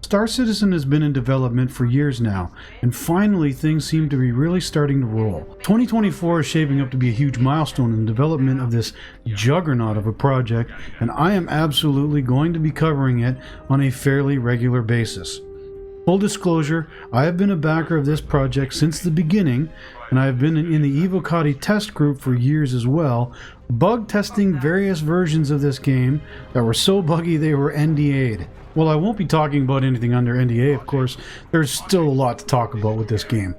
Star Citizen has been in development for years now, and finally things seem to be really starting to roll. 2024 is shaping up to be a huge milestone in the development of this juggernaut of a project, and I am absolutely going to be covering it on a fairly regular basis. Full disclosure, I have been a backer of this project since the beginning, and I have been in the Evocati test group for years as well, bug testing various versions of this game that were so buggy they were NDA'd. Well, I won't be talking about anything under NDA, of course. There's still a lot to talk about with this game.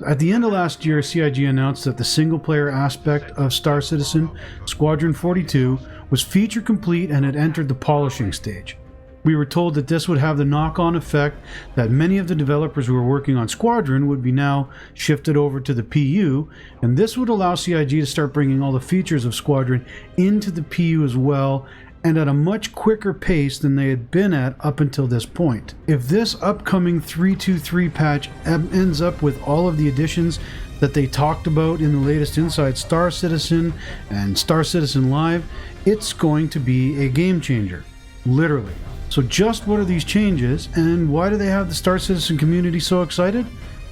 At the end of last year, CIG announced that the single-player aspect of Star Citizen, Squadron 42, was feature complete and had entered the polishing stage. We were told that this would have the knock-on effect that many of the developers who were working on Squadron would be now shifted over to the PU, and this would allow CIG to start bringing all the features of Squadron into the PU as well, and at a much quicker pace than they had been at up until this point. If this upcoming 3.2.3 patch ends up with all of the additions that they talked about in the latest Inside Star Citizen and Star Citizen Live, it's going to be a game changer, literally. So just what are these changes, and why do they have the Star Citizen community so excited?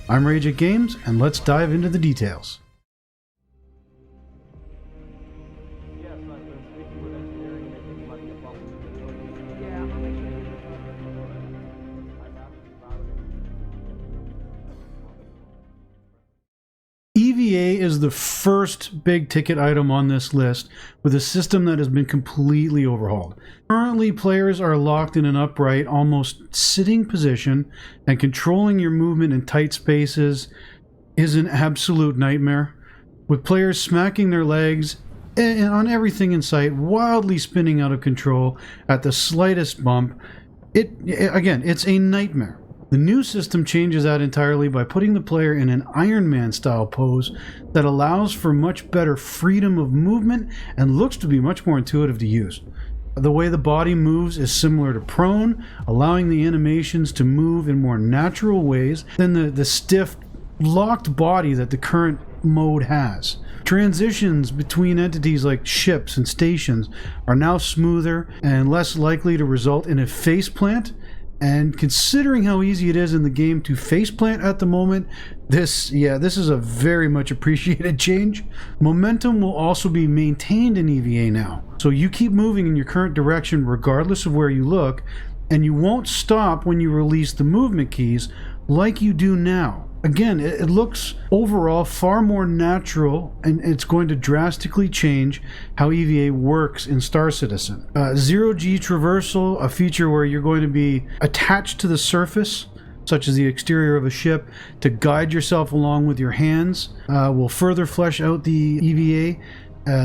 I'm Rage at Games, and let's dive into the details. EVA is the first big ticket item on this list, with a system that has been completely overhauled. Currently, players are locked in an upright, almost sitting position, and controlling your movement in tight spaces is an absolute nightmare, with players smacking their legs on everything in sight, wildly spinning out of control at the slightest bump. It's a nightmare. The new system changes that entirely by putting the player in an Iron Man style pose that allows for much better freedom of movement and looks to be much more intuitive to use. The way the body moves is similar to prone, allowing the animations to move in more natural ways than the stiff, locked body that the current mode has. Transitions between entities like ships and stations are now smoother and less likely to result in a faceplant. And considering how easy it is in the game to faceplant at the moment, this is a very much appreciated change. Momentum will also be maintained in EVA now. So you keep moving in your current direction regardless of where you look, and you won't stop when you release the movement keys like you do now. Again, it looks overall far more natural, and it's going to drastically change how EVA works in Star Citizen. Zero-G traversal, a feature where you're going to be attached to the surface, such as the exterior of a ship, to guide yourself along with your hands, will further flesh out the EVA.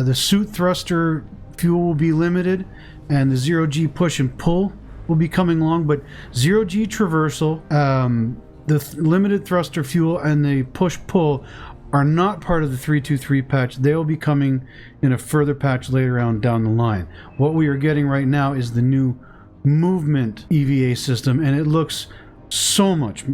The suit thruster fuel will be limited, and the zero-G push and pull will be coming along, but zero-G traversal, the limited thruster fuel and the push-pull are not part of the 3.2.3 patch. They will be coming in a further patch later on down the line. What we are getting right now is the new movement EVA system, and it looks so much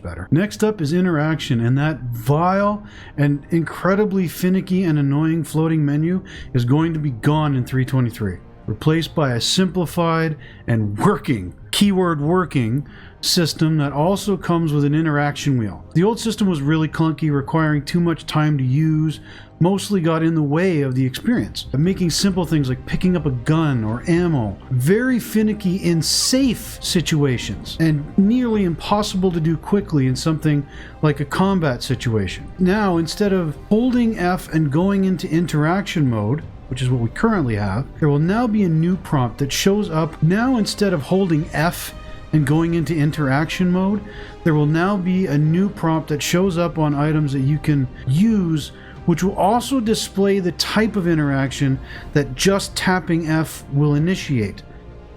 better. Next up is interaction, and that vile and incredibly finicky and annoying floating menu is going to be gone in 3.23, replaced by a simplified and working, keyword working, system that also comes with an interaction wheel. The old system was really clunky, requiring too much time to use, mostly got in the way of the experience, making simple things like picking up a gun or ammo very finicky in safe situations and nearly impossible to do quickly in something like a combat situation. Now, instead of holding F and going into interaction mode, which is what we currently have, there will now be a new prompt that shows up. Now, instead of holding F and going into interaction mode, there will now be a new prompt that shows up on items that you can use, which will also display the type of interaction that just tapping F will initiate.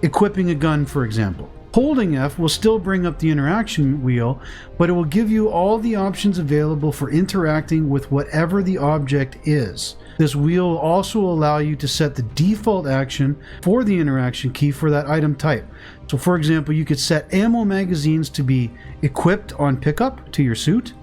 Equipping a gun, for example. Holding F will still bring up the interaction wheel, but it will give you all the options available for interacting with whatever the object is. This wheel will also allow you to set the default action for the interaction key for that item type. So for example, you could set ammo magazines to be equipped on pickup to your suit,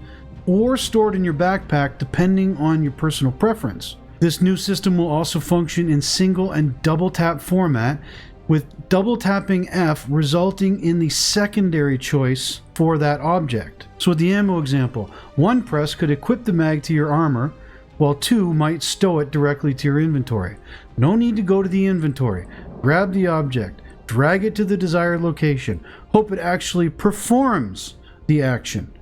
or stored in your backpack depending on your personal preference. This new system will also function in single and double tap format, with double tapping F resulting in the secondary choice for that object. So with the ammo example, 1 press could equip the mag to your armor, while 2 might stow it directly to your inventory. No need to go to the inventory. Grab the object, drag it to the desired location, hope it actually performs the action.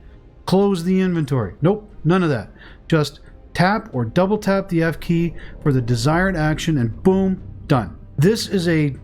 Close the inventory. Nope, none of that. Just tap or double tap the F key for the desired action and boom, done. This is a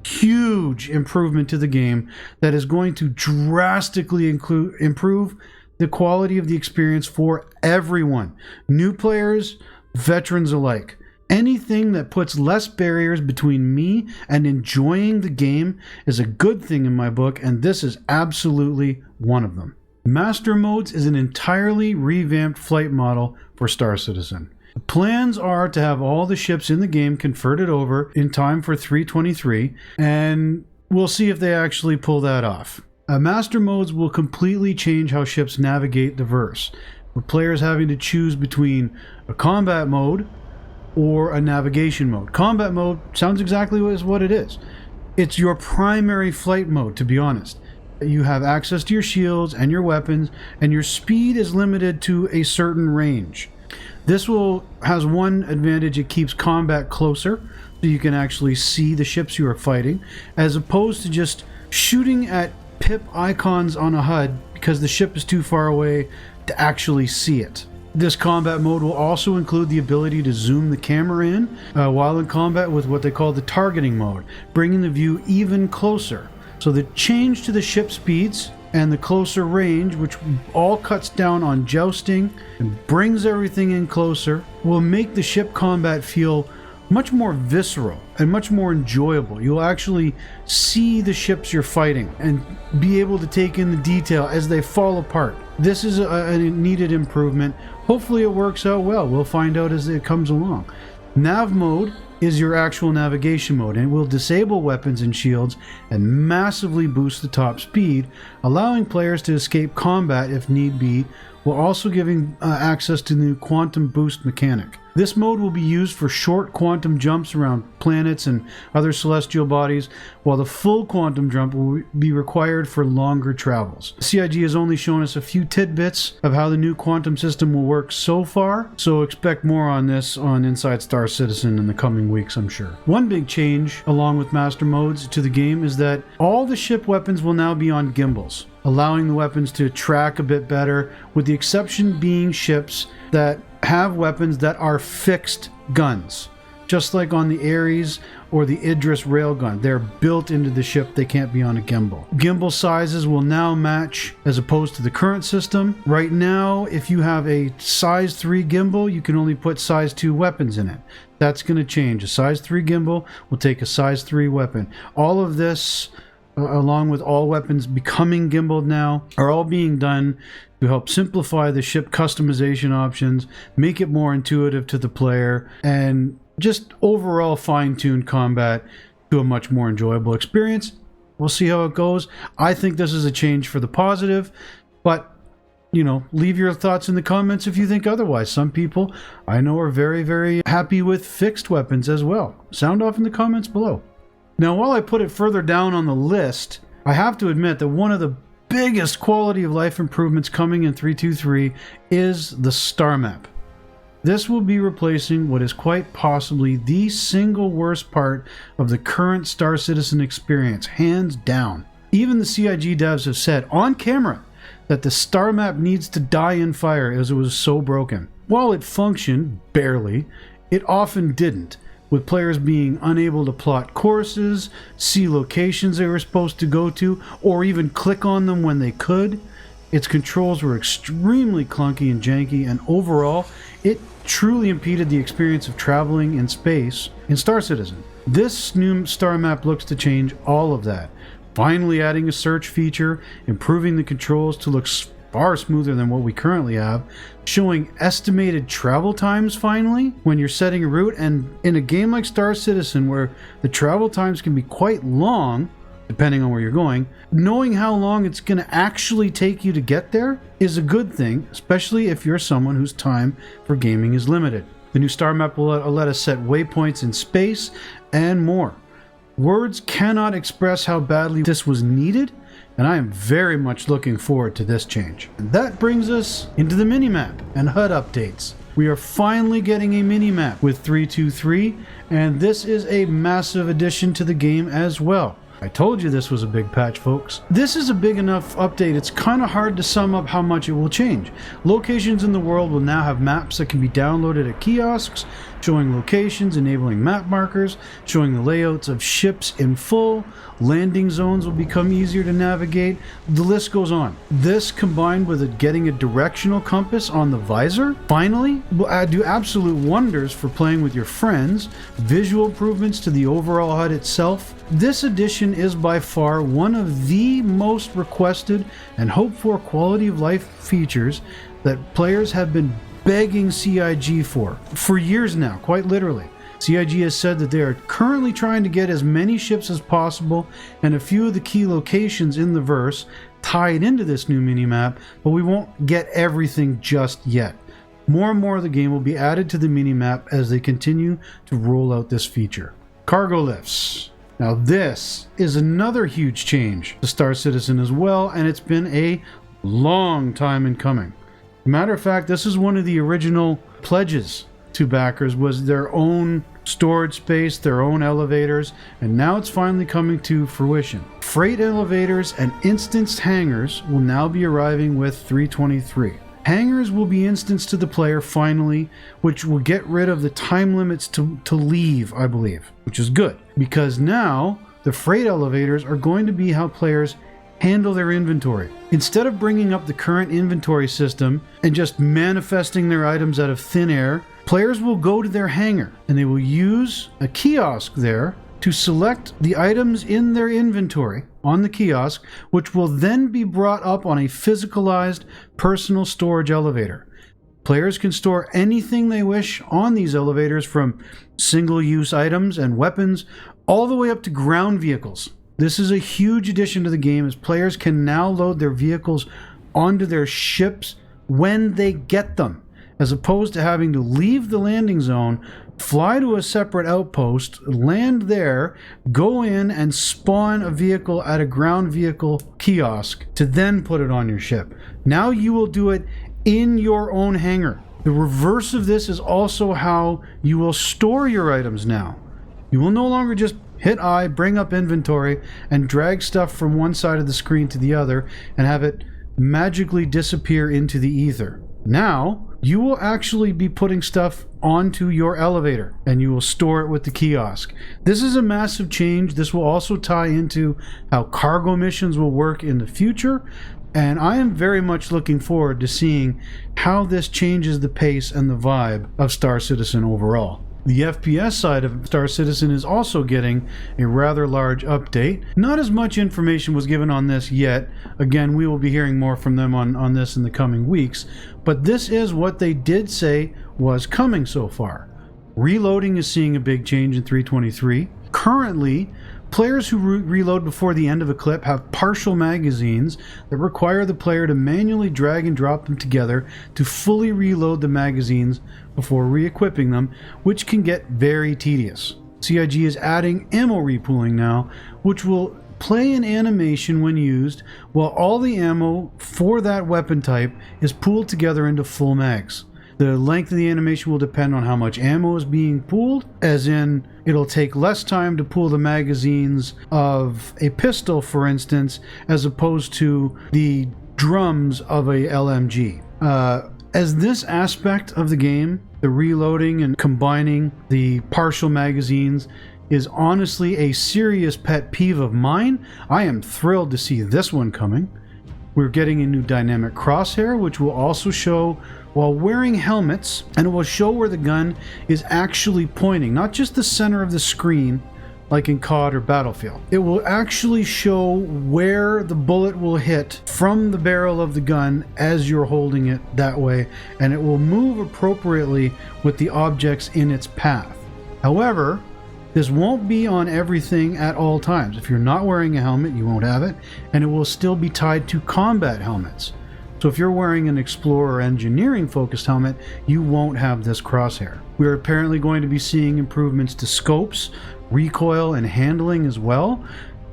huge improvement to the game that is going to drastically improve the quality of the experience for everyone. New players, veterans alike. Anything that puts less barriers between me and enjoying the game is a good thing in my book, and this is absolutely one of them. Master Modes is an entirely revamped flight model for Star Citizen. The plans are to have all the ships in the game converted over in time for 323, and we'll see if they actually pull that off. Master Modes will completely change how ships navigate the verse, with players having to choose between a combat mode or a navigation mode. Combat mode sounds exactly what it is. It's your primary flight mode, to be honest. You have access to your shields and your weapons, and your speed is limited to a certain range. This has one advantage: it keeps combat closer, so you can actually see the ships you are fighting, as opposed to just shooting at pip icons on a HUD because the ship is too far away to actually see it. This combat mode will also include the ability to zoom the camera in while in combat with what they call the targeting mode, bringing the view even closer. So the change to the ship speeds and the closer range, which all cuts down on jousting and brings everything in closer, will make the ship combat feel much more visceral and much more enjoyable. You'll actually see the ships you're fighting and be able to take in the detail as they fall apart. This is a needed improvement. Hopefully it works out well. We'll find out as it comes along. Nav mode is your actual navigation mode, and it will disable weapons and shields and massively boost the top speed, allowing players to escape combat if need be, while also giving access to the new quantum boost mechanic. This mode will be used for short quantum jumps around planets and other celestial bodies, while the full quantum jump will be required for longer travels. CIG has only shown us a few tidbits of how the new quantum system will work so far, so expect more on this on Inside Star Citizen in the coming weeks, I'm sure. One big change, along with Master Modes, to the game is that all the ship weapons will now be on gimbals, allowing the weapons to track a bit better, with the exception being ships that have weapons that are fixed guns. Just like on the Ares or the Idris railgun, they're built into the ship, they can't be on a gimbal. Gimbal sizes will now match as opposed to the current system. Right now, if you have a size 3 gimbal, you can only put size 2 weapons in it. That's going to change. A size 3 gimbal will take a size 3 weapon. All of this, along with all weapons becoming gimbaled now, are all being done to help simplify the ship customization options, make it more intuitive to the player, and just overall fine-tune combat to a much more enjoyable experience. We'll see how it goes. I think this is a change for the positive, but leave your thoughts in the comments if you think otherwise. Some people I know are very, very happy with fixed weapons as well. Sound off in the comments below. Now, while I put it further down on the list, I have to admit that one of the biggest quality of life improvements coming in 323 is the star map. This will be replacing what is quite possibly the single worst part of the current Star Citizen experience, hands down. Even the CIG devs have said on camera that the star map needs to die in fire as it was so broken. While it functioned, barely, it often didn't, with players being unable to plot courses, see locations they were supposed to go to, or even click on them when they could. Its controls were extremely clunky and janky, and overall, it truly impeded the experience of traveling in space in Star Citizen. This new star map looks to change all of that, finally adding a search feature, improving the controls to look far smoother than what we currently have, showing estimated travel times finally when you're setting a route. And in a game like Star Citizen, where the travel times can be quite long depending on where you're going, knowing how long it's going to actually take you to get there is a good thing, especially if you're someone whose time for gaming is limited. The new star map will let us set waypoints in space and more. Words cannot express how badly this was needed, and I am very much looking forward to this change. And that brings us into the minimap and HUD updates. We are finally getting a minimap with 323, and this is a massive addition to the game as well. I told you this was a big patch, folks. This is a big enough update, it's kind of hard to sum up how much it will change. Locations in the world will now have maps that can be downloaded at kiosks, showing locations, enabling map markers, showing the layouts of ships in full. Landing zones will become easier to navigate. The list goes on. This, combined with getting a directional compass on the visor, finally will do absolute wonders for playing with your friends. Visual improvements to the overall HUD itself. This edition is by far one of the most requested and hoped for quality of life features that players have been begging CIG for years now, quite literally. CIG has said that they are currently trying to get as many ships as possible and a few of the key locations in the verse tied into this new minimap, but we won't get everything just yet. More and more of the game will be added to the minimap as they continue to roll out this feature. Cargo lifts. Now this is another huge change to Star Citizen as well, and it's been a long time in coming. Matter of fact, this is one of the original pledges to backers, was their own storage space, their own elevators, and now it's finally coming to fruition. Freight elevators and instanced hangars will now be arriving with 323. Hangars will be instanced to the player finally, which will get rid of the time limits to leave, I believe, which is good, because now the freight elevators are going to be how players handle their inventory. Instead of bringing up the current inventory system and just manifesting their items out of thin air, players will go to their hangar and they will use a kiosk there to select the items in their inventory on the kiosk, which will then be brought up on a physicalized personal storage elevator. Players can store anything they wish on these elevators, from single-use items and weapons all the way up to ground vehicles. This is a huge addition to the game, as players can now load their vehicles onto their ships when they get them, as opposed to having to leave the landing zone, fly to a separate outpost, land there, go in and spawn a vehicle at a ground vehicle kiosk to then put it on your ship. Now you will do it in your own hangar. The reverse of this is also how you will store your items now. You will no longer just hit I, bring up inventory, and drag stuff from one side of the screen to the other and have it magically disappear into the ether. Now, you will actually be putting stuff onto your elevator and you will store it with the kiosk. This is a massive change. This will also tie into how cargo missions will work in the future, and I am very much looking forward to seeing how this changes the pace and the vibe of Star Citizen overall. The FPS side of Star Citizen is also getting a rather large update. Not as much information was given on this yet. Again, we will be hearing more from them on this in the coming weeks. But this is what they did say was coming so far. Reloading is seeing a big change in 323. Currently, players who reload before the end of a clip have partial magazines that require the player to manually drag and drop them together to fully reload the magazines before re-equipping them, which can get very tedious. CIG is adding ammo repooling now, which will play an animation when used while all the ammo for that weapon type is pooled together into full mags. The length of the animation will depend on how much ammo is being pooled, as in it'll take less time to pool the magazines of a pistol, for instance, as opposed to the drums of a LMG. As this aspect of the game, the reloading and combining the partial magazines, is honestly a serious pet peeve of mine, I am thrilled to see this one coming. We're getting a new dynamic crosshair, which will also show while wearing helmets, and it will show where the gun is actually pointing, not just the center of the screen like in COD or Battlefield. It will actually show where the bullet will hit from the barrel of the gun as you're holding it that way, and it will move appropriately with the objects in its path. However, this won't be on everything at all times. If you're not wearing a helmet, you won't have it, and it will still be tied to combat helmets. So if you're wearing an Explorer engineering focused helmet, you won't have this crosshair. We're apparently going to be seeing improvements to scopes, recoil and handling as well,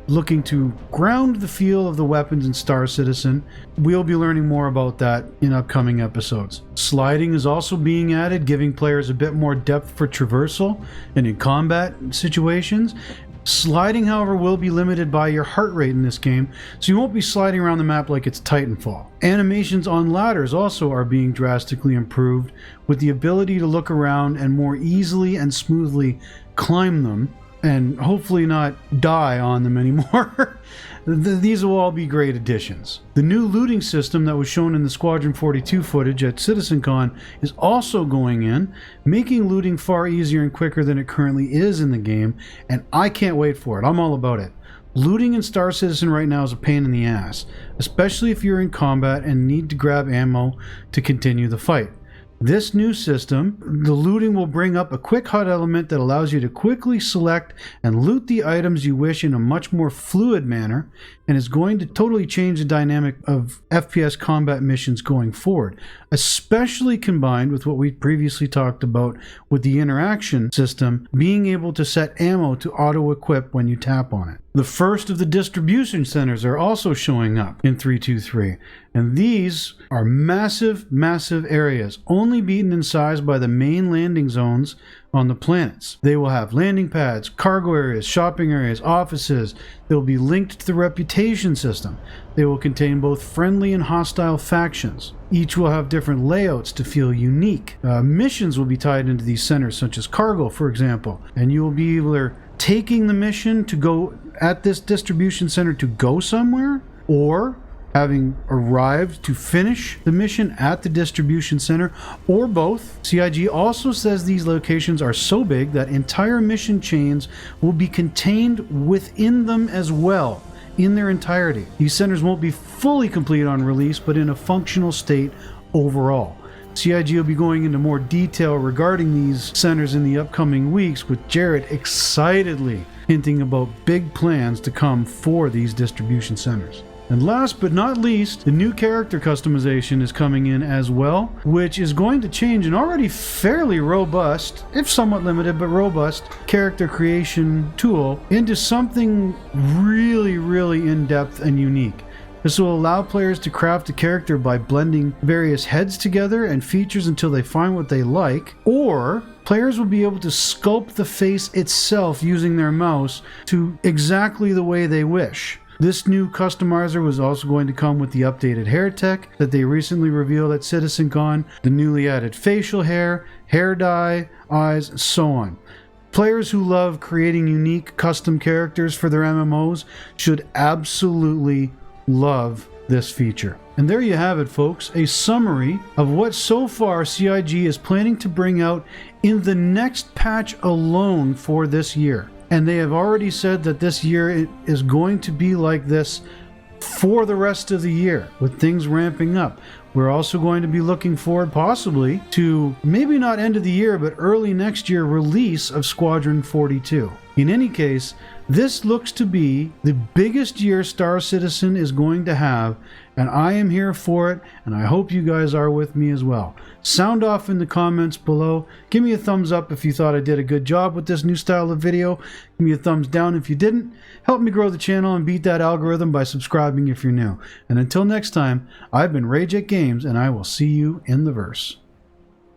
looking to ground the feel of the weapons in Star Citizen. We'll be learning more about that in upcoming episodes. Sliding is also being added, giving players a bit more depth for traversal and in combat situations. Sliding, however, will be limited by your heart rate in this game, so you won't be sliding around the map like it's Titanfall. Animations on ladders also are being drastically improved, with the ability to look around and more easily and smoothly climb them, and hopefully not die on them anymore. These will all be great additions. The new looting system that was shown in the Squadron 42 footage at CitizenCon is also going in, making looting far easier and quicker than it currently is in the game, and I can't wait for it. I'm all about it. Looting in Star Citizen right now is a pain in the ass, especially if you're in combat and need to grab ammo to continue the fight. This new system, the looting will bring up a quick HUD element that allows you to quickly select and loot the items you wish in a much more fluid manner, and is going to totally change the dynamic of FPS combat missions going forward, especially combined with what we previously talked about with the interaction system being able to set ammo to auto-equip when you tap on it. The first of the distribution centers are also showing up in 323, and these are massive areas, only beaten in size by the main landing zones on the planets. They will have landing pads, cargo areas, shopping areas, offices. They will be linked to the reputation system. They will contain both friendly and hostile factions. Each will have different layouts to feel unique. Missions will be tied into these centers, such as cargo, for example, and you will be either taking the mission to go at this distribution center to go somewhere, or having arrived to finish the mission at the distribution center, or both. CIG also says these locations are so big that entire mission chains will be contained within them as well, in their entirety. These centers won't be fully complete on release, but in a functional state overall. CIG will be going into more detail regarding these centers in the upcoming weeks, with Jared excitedly hinting about big plans to come for these distribution centers. And last but not least, the new character customization is coming in as well, which is going to change an already fairly robust, if somewhat limited, but robust character creation tool into something really in-depth and unique. This will allow players to craft a character by blending various heads together and features until they find what they like, or players will be able to sculpt the face itself using their mouse to exactly the way they wish. This new customizer was also going to come with the updated hair tech that they recently revealed at CitizenCon, the newly added facial hair, hair dye, eyes, and so on. Players who love creating unique custom characters for their MMOs should absolutely love this feature. And there you have it, folks, a summary of what so far CIG is planning to bring out in the next patch alone for this year. And they have already said that this year is going to be like this for the rest of the year, with things ramping up. We're also going to be looking forward possibly to maybe not end of the year, but early next year release of Squadron 42. In any case, this looks to be the biggest year Star Citizen is going to have, and I am here for it, and I hope you guys are with me as well. Sound off in the comments below. Give me a thumbs up if you thought I did a good job with this new style of video. Give me a thumbs down if you didn't. Help me grow the channel and beat that algorithm by subscribing if you're new. And until next time, I've been Rage at Games, and I will see you in the verse.